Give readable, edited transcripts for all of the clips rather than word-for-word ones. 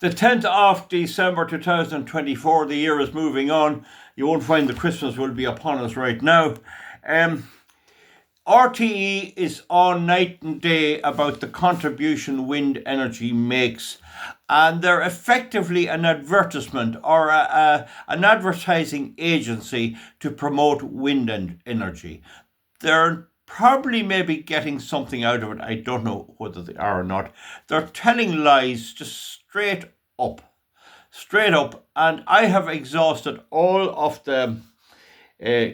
The 10th of December 2024, the year is moving on. You won't find the Christmas will be upon us right now. RTE is on night and day about the contribution wind energy makes, and they're effectively an advertisement or an advertising agency to promote wind energy. They're probably maybe getting something out of it. I don't know whether they are or not. They're telling lies just straight up. And I have exhausted all of the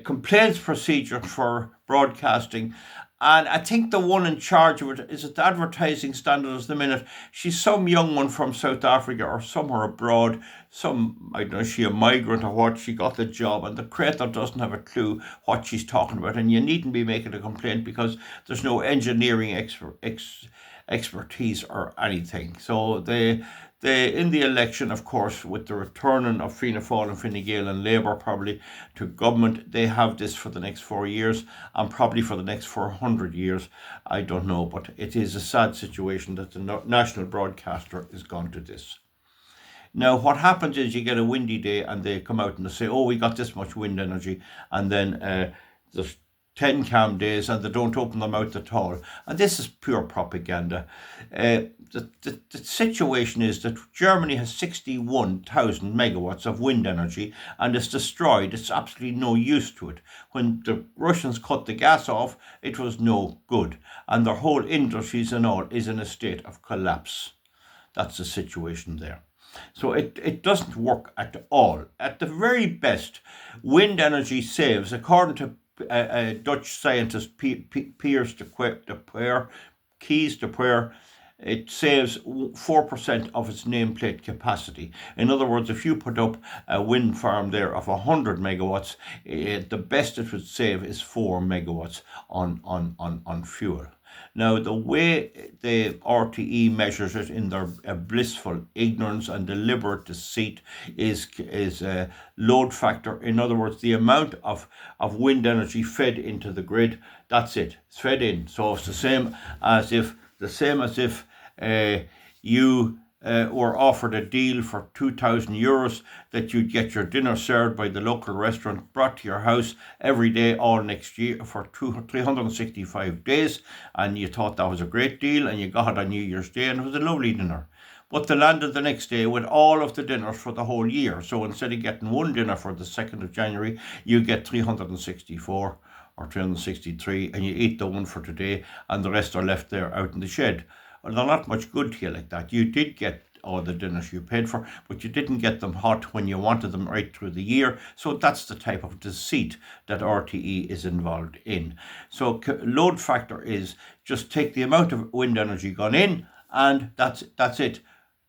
complaints procedure for broadcasting. And I think the one in charge of it is at the advertising standards at the minute. She's some young one from South Africa or somewhere abroad. I don't know, is she a migrant or what? She got the job, and the creator doesn't have a clue what she's talking about. And you needn't be making a complaint because there's no engineering expertise or anything. So they in the election, of course, with the returning of Fianna Fáil and Fine Gael and Labour probably to government, they have this for the next 4 years and probably for the next 400 years. I don't know, but it is a sad situation that the national broadcaster is gone to this. Now, what happens is you get a windy day and they come out and they say, oh, we got this much wind energy, and then there's 10 calm days and they don't open their mouth at all. And this is pure propaganda. The situation is that Germany has 61,000 megawatts of wind energy and it's destroyed. It's absolutely no use to it. When the Russians cut the gas off, it was no good. And their whole industries and all is in a state of collapse. That's the situation there. So it doesn't work at all. At the very best, wind energy saves, according to Dutch scientist Piers de Puer, it saves 4% of its nameplate capacity. In other words, if you put up a wind farm there of 100 megawatts, the best it would save is 4 megawatts on fuel. Now, the way the RTE measures it in their blissful ignorance and deliberate deceit is load factor. In other words, the amount of wind energy fed into the grid. That's it. It's fed in. So it's the same as if you were offered a deal for €2,000 that you'd get your dinner served by the local restaurant brought to your house every day all next year for 365 days, and you thought that was a great deal, and you got it on New Year's Day, and it was a lovely dinner. But they landed the next day with all of the dinners for the whole year. So instead of getting one dinner for the 2nd of January, you get 364 or 363, and you eat the one for today, and the rest are left there out in the shed. Well, they're not much good to you like that. You did get all the dinners you paid for, but you didn't get them hot when you wanted them right through the year. So that's the type of deceit that RTE is involved in. So load factor is just take the amount of wind energy gone in, and that's it.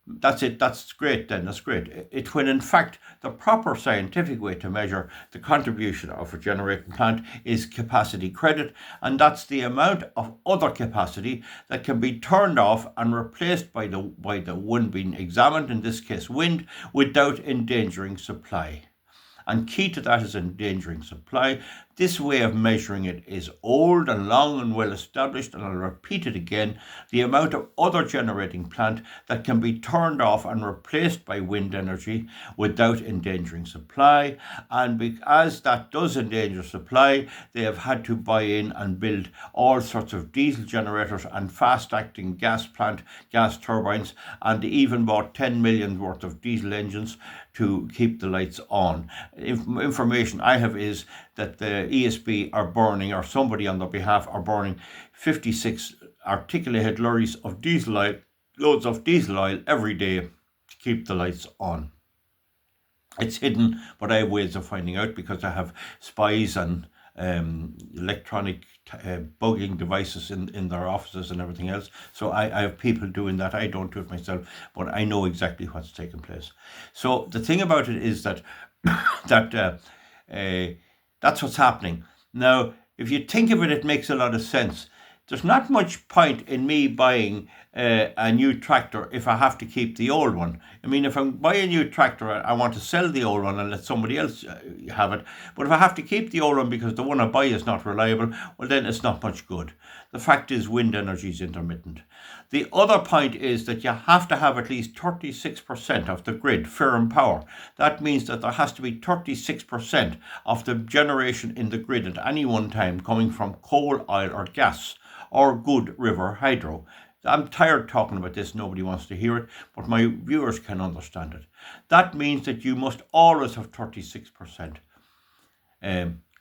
That's great then, that's great. It when in fact the proper scientific way to measure the contribution of a generating plant is capacity credit, and that's the amount of other capacity that can be turned off and replaced by the one being examined, in this case wind, without endangering supply. And key to that is endangering supply. This way of measuring it is old and long and well established, and I'll repeat it again. The amount of other generating plant that can be turned off and replaced by wind energy without endangering supply. And because that does endanger supply, they have had to buy in and build all sorts of diesel generators and fast-acting gas turbines, and they even bought 10 million worth of diesel engines to keep the lights on. Information I have is that the ESB are burning, or somebody on their behalf are burning 56 articulated lorries of diesel oil, loads of diesel oil every day to keep the lights on. It's hidden, but I have ways of finding out because I have spies and electronic bugging devices in their offices and everything else. So I have people doing that. I don't do it myself, but I know exactly what's taking place. So the thing about it is that that's what's happening. Now, if you think of it, it makes a lot of sense. There's not much point in me buying a new tractor if I have to keep the old one. I mean, if I buy a new tractor, I want to sell the old one and let somebody else have it. But if I have to keep the old one because the one I buy is not reliable, well, then it's not much good. The fact is wind energy is intermittent. The other point is that you have to have at least 36% of the grid firm power. That means that there has to be 36% of the generation in the grid at any one time coming from coal, oil or gas or good river hydro. I'm tired talking about this, nobody wants to hear it, but my viewers can understand it. That means that you must always have 36%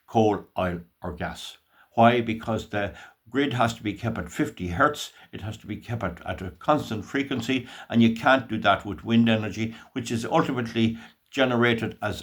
coal, oil or gas. Why? Because the grid has to be kept at 50 hertz, it has to be kept at a constant frequency, and you can't do that with wind energy, which is ultimately generated as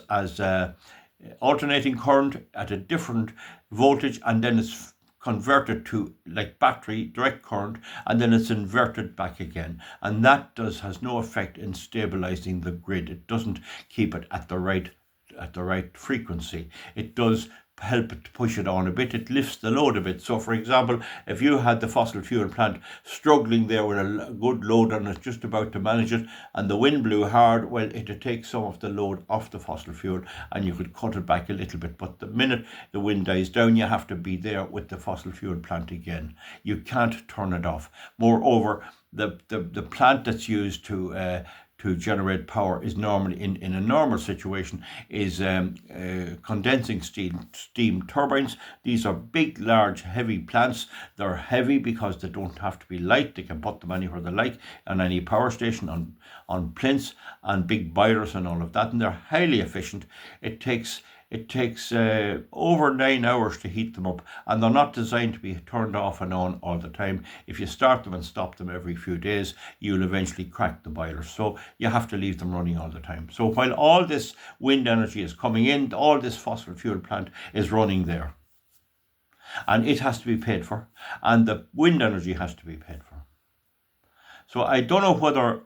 alternating current at a different voltage, and then it's converted to like battery direct current, and then it's inverted back again, and that has no effect in stabilizing the grid. It doesn't keep it at the right frequency. It does help it to push it on a bit. It lifts the load a bit. So for example, if you had the fossil fuel plant struggling there with a good load and it's just about to manage it, and the wind blew hard, well, it'd take some of the load off the fossil fuel and you could cut it back a little bit. But the minute the wind dies down, you have to be there with the fossil fuel plant again. You can't turn it off. Moreover, the plant that's used to generate power is normally in a normal situation is condensing steam turbines. These are big, large, heavy plants. They're heavy because they don't have to be light. They can put them anywhere they like, on any power station, on plinths and big boilers and all of that, and they're highly efficient. It takes over 9 hours to heat them up, and they're not designed to be turned off and on all the time. If you start them and stop them every few days, you'll eventually crack the boilers. So you have to leave them running all the time. So while all this wind energy is coming in, all this fossil fuel plant is running there. And it has to be paid for, and the wind energy has to be paid for. So I don't know whether...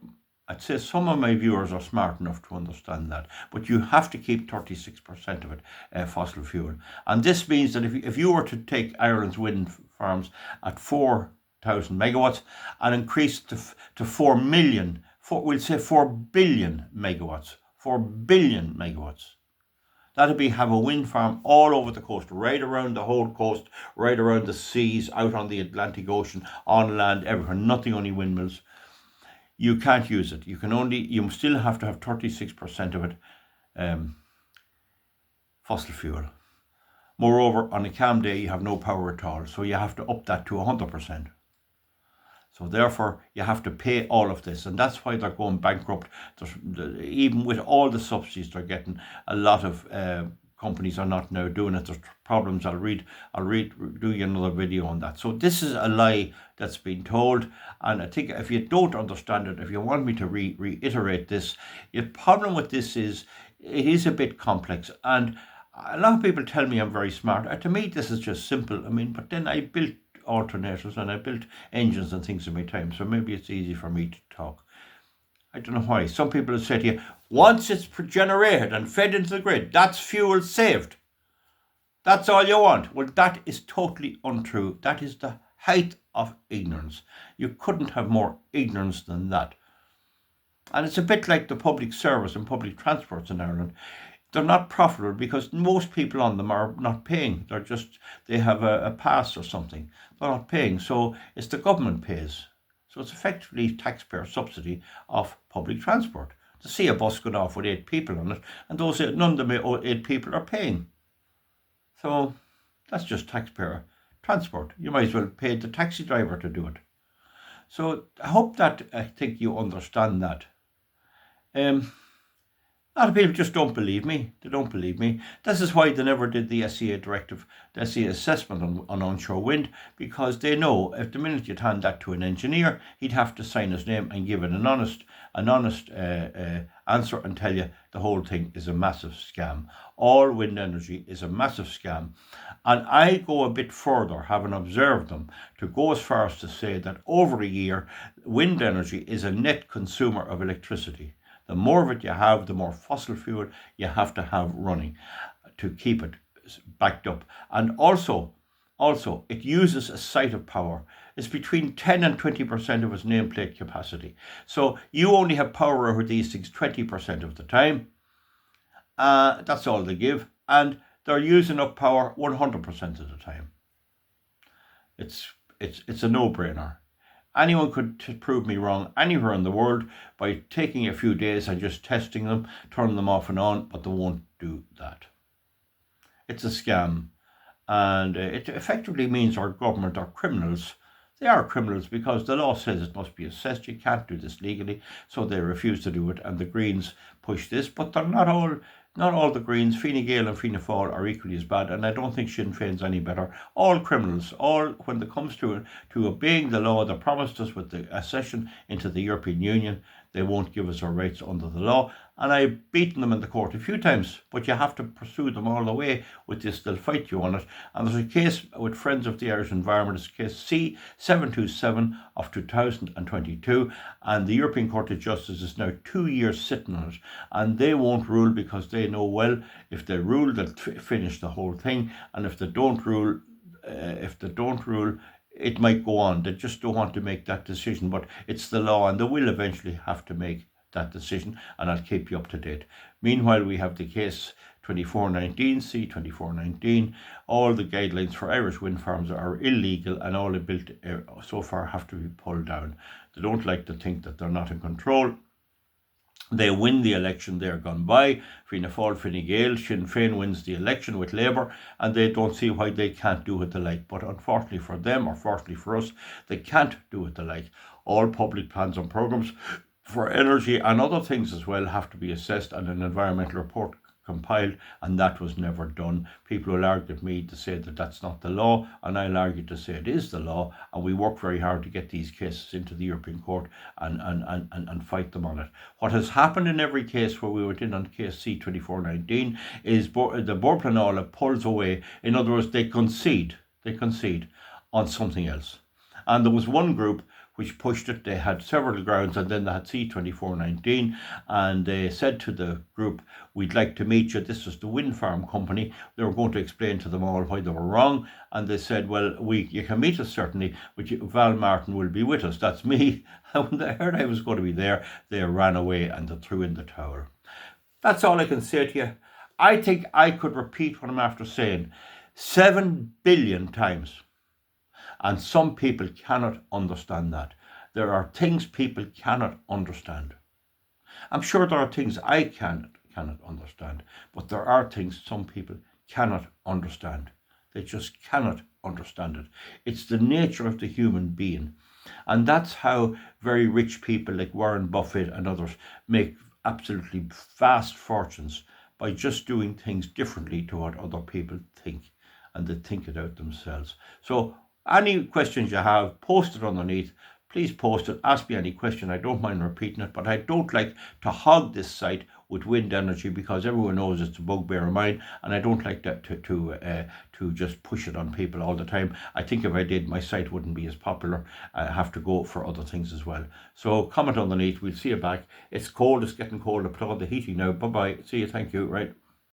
I'd say some of my viewers are smart enough to understand that, but you have to keep 36% of it fossil fuel. And this means that if you were to take Ireland's wind farms at 4,000 megawatts and increase to 4 billion megawatts, 4 billion megawatts, that'd be have a wind farm all over the coast, right around the whole coast, right around the seas, out on the Atlantic Ocean, on land, everywhere, nothing, only windmills. You can't use it. You still have to have 36% of it fossil fuel. Moreover, on a calm day, you have no power at all. So you have to up that to 100%. So therefore, you have to pay all of this. And that's why they're going bankrupt. Even with all the subsidies they're getting, a lot of companies are not now doing it. There's problems. I'll do you another video on that. So this is a lie that's been told, and I think if you don't understand it, if you want me to reiterate this, the problem with this is it is a bit complex, and a lot of people tell me I'm very smart. To me, this is just simple. I mean, but then I built alternators and I built engines and things in my time, so maybe it's easy for me to talk. I don't know why. Some people have said here, once it's generated and fed into the grid, that's fuel saved. That's all you want. Well, that is totally untrue. That is the height of ignorance. You couldn't have more ignorance than that. And it's a bit like the public service and public transports in Ireland. They're not profitable because most people on them are not paying. They have a pass or something. They're not paying. So it's the government pays. So it's effectively taxpayer subsidy of public transport. To see a bus going off with 8 people on it, and none of the 8 people are paying. So that's just taxpayer transport. You might as well pay the taxi driver to do it. So I think you understand that. A lot of people just don't believe me. They don't believe me. This is why they never did the SEA directive, the SEA assessment on onshore wind, because they know if the minute you'd hand that to an engineer, he'd have to sign his name and give it an honest answer and tell you the whole thing is a massive scam. All wind energy is a massive scam. And I go a bit further, having observed them, to go as far as to say that over a year, wind energy is a net consumer of electricity. The more of it you have, the more fossil fuel you have to have running to keep it backed up. And also, it uses a site of power. It's between 10 and 20% of its nameplate capacity. So you only have power over these things 20% of the time. That's all they give. And they're using up power 100% of the time. It's it's a no-brainer. Anyone could prove me wrong anywhere in the world by taking a few days and just testing them, turning them off and on, but they won't do that. It's a scam, and it effectively means our government are criminals. They are criminals because the law says it must be assessed. You can't do this legally, so they refuse to do it. And the Greens push this, but they're not all the Greens. Fine Gael and Fianna Fáil are equally as bad, and I don't think Sinn Féin's any better. All criminals, all when it comes to obeying the law they promised us with the accession into the European Union, they won't give us our rights under the law. And I've beaten them in the court a few times, but you have to pursue them all the way with this. They'll fight you on it. And there's a case with Friends of the Irish Environment, it's case C727 of 2022, and the European Court of Justice is now 2 years sitting on it, and they won't rule because they know well if they rule they'll finish the whole thing, and if they don't rule, it might go on. They just don't want to make that decision, but it's the law, and they will eventually have to make that decision, and I'll keep you up to date. Meanwhile, we have the case 2419, C2419. All the guidelines for Irish wind farms are illegal, and all they built so far have to be pulled down. They don't like to think that they're not in control. They win the election, they're gone by. Fianna Fáil, Fine Gael, Sinn Féin wins the election with Labour, and they don't see why they can't do what they like. But unfortunately for them, or fortunately for us, they can't do what they like. All public plans and programmes for energy and other things as well have to be assessed and an environmental report compiled, and that was never done. People will argue with me to say that that's not the law, and I'll argue to say it is the law, and we work very hard to get these cases into the European Court and fight them on it. What has happened in every case where we went in on case C2419 is the Bord Pleanála pulls away. In other words, they concede on something else. And there was one group which pushed it. They had several grounds, and then they had C2419, and they said to the group, we'd like to meet you. This was the wind farm company. They were going to explain to them all why they were wrong, and they said, well, you can meet us certainly, but Val Martin will be with us. That's me. And when they heard I was going to be there, they ran away and they threw in the towel. That's all I can say to you. I think I could repeat what I'm after saying 7 billion times. And some people cannot understand that. There are things people cannot understand. I'm sure there are things I cannot understand, but there are things some people cannot understand. They just cannot understand it. It's the nature of the human being. And that's how very rich people like Warren Buffett and others make absolutely vast fortunes, by just doing things differently to what other people think, and they think it out themselves. So any questions you have, post it underneath. Please post it. Ask me any question. I don't mind repeating it, but I don't like to hog this site with wind energy because everyone knows it's a bugbear of mine, and I don't like that to just push it on people all the time. I think if I did, my site wouldn't be as popular. I have to go for other things as well. So comment underneath. We'll see you back. It's cold. It's getting cold. I put on the heating now. Bye bye. See you. Thank you. Right.